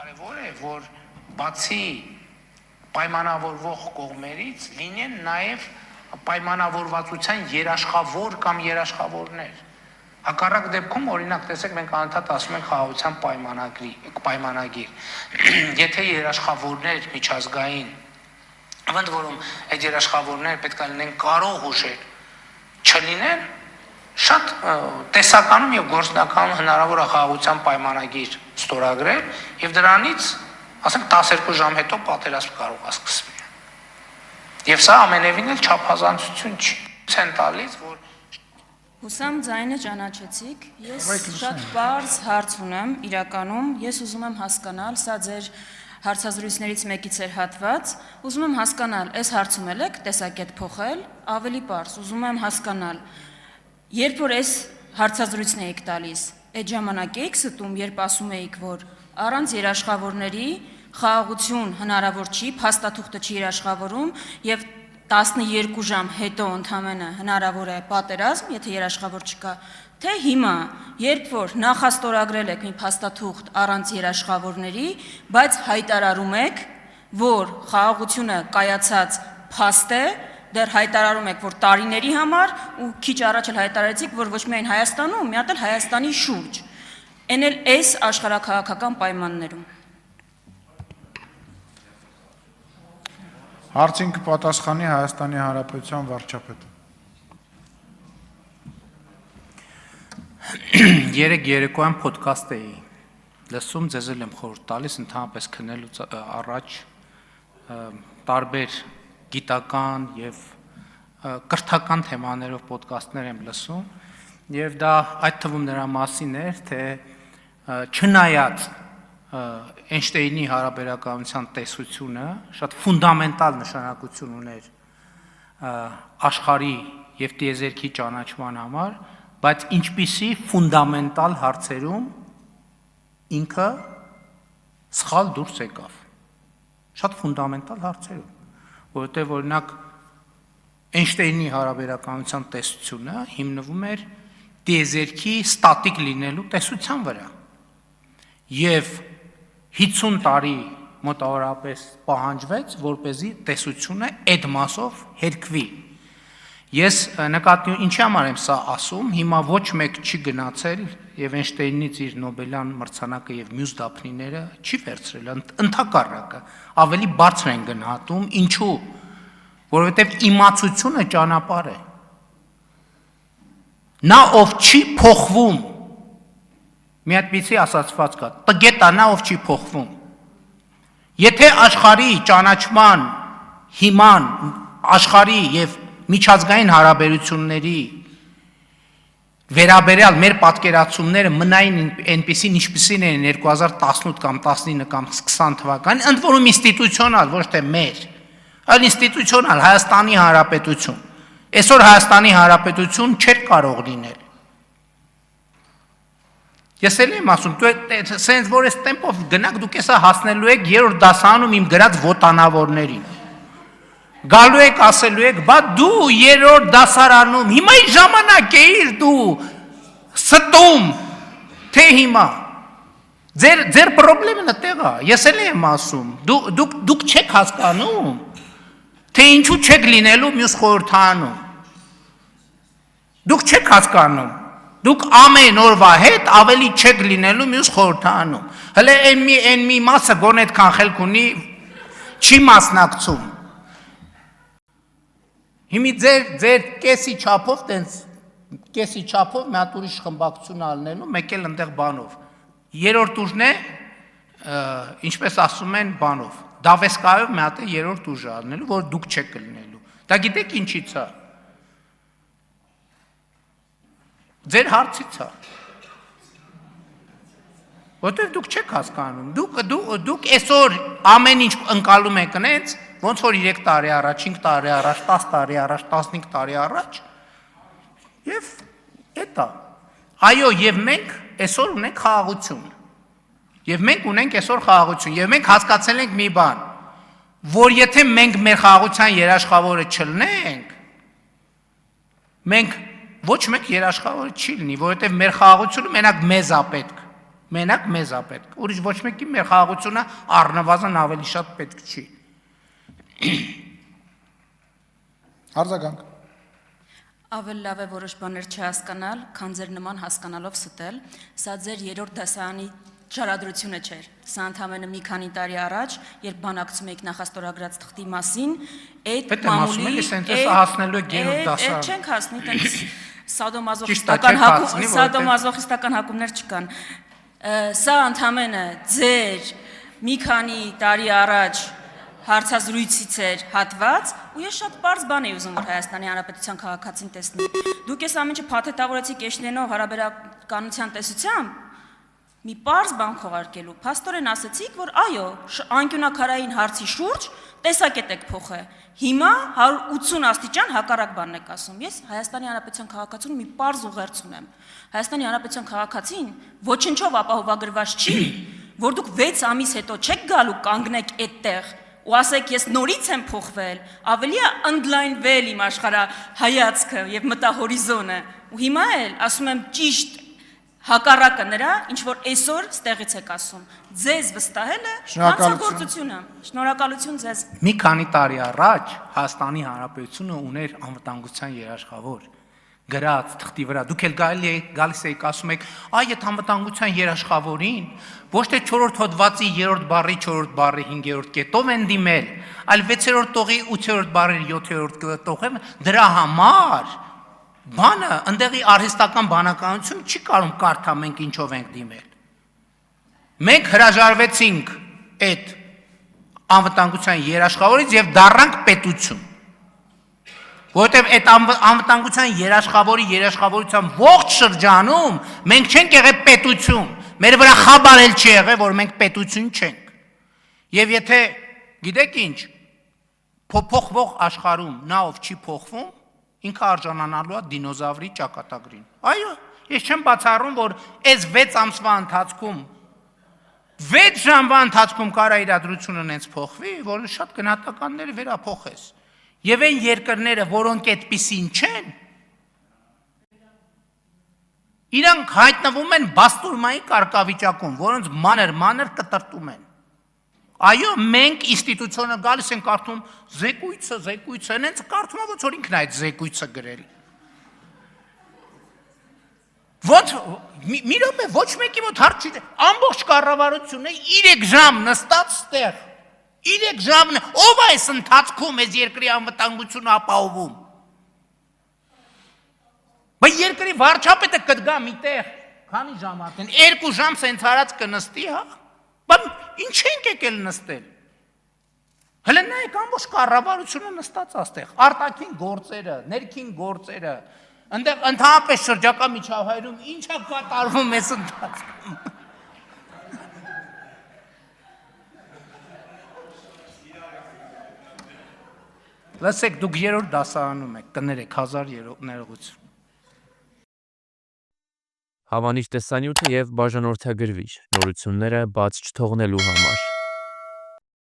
Կարևոր է, որ բացի պայմանավորվող կողմերից լինեն նաև պայմանավորվածության երաշխավոր կամ երաշխավորներ։ Հակառակ դեպքում, օրինակ, տեսեք, մենք անընդհատ ասում ենք խաղաղության պայմանագիր։ Եթե երաշխավորներ միջազգային, ընդ որում այդ երաշխավորները պետք է լինեն կարող ուժեր, չլինեն, շատ տեսականում եւ գործնականում հնարավոր է խաղաղության պայմանագիր ստորագրել եւ դրանից, ասենք, 12 ժամ հետո պատերազմ կարող է սկսվել։ Եվ սա ամենևին էլ չափազանցություն չի։ Ցեն տալիս, որ Հուսամ ձայնը ճանաչեցիք, ես շատ բարձ հարց ունեմ, իրականում, ես ուզում եմ հասկանալ, սա ձեր հարցազրույցներից մեկից էր հատված, ուզում եմ հասկանալ, այս հարցում եք տեսակետ փոխել, ավելի բարձ, ուզում եմ հասկանալ, երբ որ այս հարցազրույցն էիք տալիս, այդ ժամանակ էիք ստում, երբ ասում էիք, որ առանց երաշխավորների խաղաղություն հնարավոր չի, փաստաթուղթը չի երաշխավորում եւ 12 ժամ հետո ընդամենը հնարավոր է պատերազմ, եթե երաշխավոր չկա, թե հիմա, երբ որ նախաստորագրել եք մի փաստաթուղթ առանց երաշխավորների, բայց հայտարարում եք, որ խաղաղությունը կայացած փաստ է, դեռ հայտարարում եք, որ տարիների համար ու քիչ առաջ էլ հայտարարեցիք, որ ոչ միայն Հայաստանում, մի հատ էլ Հայաստանի շուրջ, այն էլ այս աշխարհաքաղաքական պայմաններում։ Հարցին կպատասխանի Հայաստանի Հանրապետության վարչապետը։ Երեք երեկոյան ոդքասթ էի լսում, ձեզ էլ եմ խորհուրդ տալիս ընդհանրապես քննելուց առաջ տարբեր գիտական եւ կրթական թեմաներով ոդքասթներ եմ լսում եւ դա այդ թվում նրա մասին էր, թե չնայած Էյնշտեյնի հարաբերականության տեսությունը շատ ֆունդամենտալ նշանակություն ուներ աշխարհի եւ տիեզերքի ճանաչման համար, բայց ինչպիսի ֆունդամենտալ հարցերում ինքը սխալ դուրս եկավ։ Շատ ֆունդամենտալ հարցերում, որովհետեւ օրինակ Էյնշտեյնի հարաբերականության տեսությունը հիմնվում էր տիեզերքի ստատիկ լինելու տեսության վրա։ Եվ 50 տարի մոտավորապես պահանջվեց, որպեսզի տեսությունը այդ մասով հերկվի։ Ես նկատի ինչի համար եմ սա ասում, հիմա ոչ մեկ չի գնացել եւ Էյնշտեյնից իր Նոբելյան մրցանակը եւ մյուս դափնիները չի վերցրել, ընդհակառակը, ավելի բարձր են գնահատում, ինչու, որովհետեւ իմացությունը ճանապարհ է։ Նա ով չի փոխվում, մի հատ պիցի ասացված կա, տգետա նա ով չի փոխվում։ Եթե աշխարհի ճանաչման հիման, աշխարհի եւ միջազգային հարաբերությունների վերաբերյալ մեր պատկերացումները մնային այնպիսին, ինչպիսին են 2018 կամ 19 կամ 20 թվականին, ընդ որում ինստիտուցիոնալ, ոչ թե մեր, այլ ինստիտուցիոնալ Հայաստանի Հանրապետություն։ Այսօր Հայաստանի Հանրապետություն չէր կարող լինել։ Ես էլ եմ ասում, սենց որ այս տեմպով գնաք, դուք էսա հասնելու եք 3-րդ դասարանում իմ գրած ոտանավորներին։ Գալու եք, ասելու եք, բա դու 3-րդ դասարանում, հիմա ի ժամանակ էիր դու ստում, թե հիմա։ Ձեր պրոբլեմն այդտեղ է, ես էլ եմ ասում, դուք չեք հասկանում, թե ինչու չեք լինելու մյուս խորհրդարանում։ Դուք չեք հասկանում։ Դուք ամեն օրվա հետ ավելի չեք լինելու մյուս խորհրդարանում։ Հələ այն մի մասը գոնե այդքան խելք ունի, չի մասնակցում։ Հիմի ձեր կեսի չափով մի հատ ուրիշ խմբակցություն ալնելու, մեկ էլ ընդեղ բանով։ Երրորդ ուժն է, ինչպես ասում են բանով, Դավեսկայով մի հատ է երրորդ ուժը ալնելու, որ դուք չեք լինելու։ Դա գիտեք ինչից է։ Ձեր հարցից է։ Որտեվ դուք չեք հասկանում, դուք այսօր ամեն ինչ ընկալում եք նենց, ոնց որ 3 տարի առաջ, 5 տարի առաջ, 10 տարի առաջ, 15 տարի առաջ, եւ էտա։ Այո, եւ մենք այսօր ունենք խաղաղություն։ Եվ մենք ունենք այսօր խաղաղություն, եւ մենք հասկացել ենք մի բան, որ եթե մենք մեր խաղաղության երաշխավորը չլինենք, մենք ոչ մեկ երաշխավորը չի լինի, որովհետև մեր խաղաղությունը մենակ մեզ է պետք։ Մենակ մեզ է պետք։ Ուրիշ ոչ մեկին մեր խաղաղությունը առնվազն ավելի շատ պետք չի։ Արձագանք։ Ավելի լավ է որոշ բաներ չհասկանալ, քան ձեր նման հասկանալով ստել։ Սա ձեր երրորդ դասարանի շարադրությունը չէր։ Սա ընդամենը մի քանի տարի առաջ, երբ բանակցում եք նախաստորագրած թղթի մասին, այդ Պետք է ասում եք, սենտենսը հասնելու է երրորդ դասարան։ Այդ չենք հասնի, տենց Ճիշտ է, չեք հասնի, սադոմազոխիստական հակումներ չկան։ Սա ընդամենը ձեր մի քանի տարի առաջ հարցազրույցից էր հատված, ու ես շատ պարզ բան էի ուզում, որ Հայաստանի Հանրապետության քաղաքացին տեսնի։ Դուք այս ամենը փաթեթավորեցիք Էշնենով հարաբերականության տեսությամբ, մի պարզ բան քողարկելու։ Փաստորեն ասացիք, որ այո, անկյունակարային հարցի շուրջ տեսակետ եք փոխը։ Հիմա 180 աստիճան հակառակ բանն եք ասում։ Ես Հայաստանի Հանրապետության քաղաքացուն մի պարզ ուղերձ ունեմ։ Հայաստանի Հանրապետության քաղաքացին ոչնչով ապահովագրված չի, որ դուք 6 ամիս հետո չեք գալու կանգնեք այդտեղ ու ասեք ես նորից եմ փոխվել, ավելի է ընդլայնվել իմ աշխարհայացքը եւ մտահորիզոնը։ Ու հիմա էլ ասում եմ ճիշտ հակառակը նրա, ինչ որ այսօր ստեղից եք ասում։ Ձեզ վստահելը հանցագործությունը։ Շնորհակալություն ձեզ։ Մի քանի տարի առաջ Հայաստանի Հանրապետությունը ուներ անվտանգության երաշխավոր գրած թղթի վրա։ Դուք էլ գալիս եք ասում եք, այ այդ անվտանգության երաշխավորին ոչ թե 4-րդ հոդվածի 3-րդ բառի 4-րդ բառի 5-րդ կետով են դիմել, այլ 6-րդ տողի 8-րդ բառի 7-րդ տողով դրա համար բանը ընդեղի արհեստական բանականություն չի կարող կարդա մենք ինչով ենք դիմել։ Մենք հրաժարվեցինք այդ անվտանգության երաշխավորից եւ դառնանք պետություն։ Որովհետև այդ անվտանգության երաշխավորության ողջ շրջանում մենք չենք եղել պետություն, մեր վրա խաբար էլ չի եղել, որ մենք պետություն չենք։ Եվ եթե գիտեք ինչ, փոխվող աշխարհում նա ով չի փոխվում, ինքը արժանանալու է դինոզավրի ճակատագրին։ Այո, ես չեմ բացառում, որ այս 6 ամսվա ընթացքում 6 ժամվա ընթացքում կարա իրադրությունը նենց փոխվի, որ շատ գնահատականները վերափոխես։ Եվ այն երկրները, որոնք այդպիսին չեն, իրանք հայտնվում են բաստուրմայի կարգավիճակում, որոնց մանր կտրտում են։ Այո, մենք ինստիտուցիոնը գալիս են կարդում զեկույցը, նենց կարդում է, ոնց որ ինքն այդ զեկույցը գրել։ Ոնց մի րոպե ոչ մեկի մոտ հարց չի, ամբողջ կառավարությունը 3 ժամ նստած ստեղ 3 ժամն ով է այս ընթացքում այս երկրի անվտանգությունը ապահովում։ Բայց երկրի վարչապետը կդգա միտեղ, քանի ժամ արդեն 2 ժամ սենց արած կնստի, հա։ Բայց ինչ ենք եկել նստել։ Հələ նայեք ամբողջ կառավարությունը նստած աստեղ, արտաքին գործերը, ներքին գործերը, այնտեղ ընդհանրապես շրջակա միջավայրում ինչ է կատարվում այս ընթացքում։ Լսեք, դուք երրորդ դասարանում եք, կներեք 1000 ներողություն։ Հավանիչ տեսանյութը եւ բաժանորդագրվիչ նորությունները բաց չթողնելու համար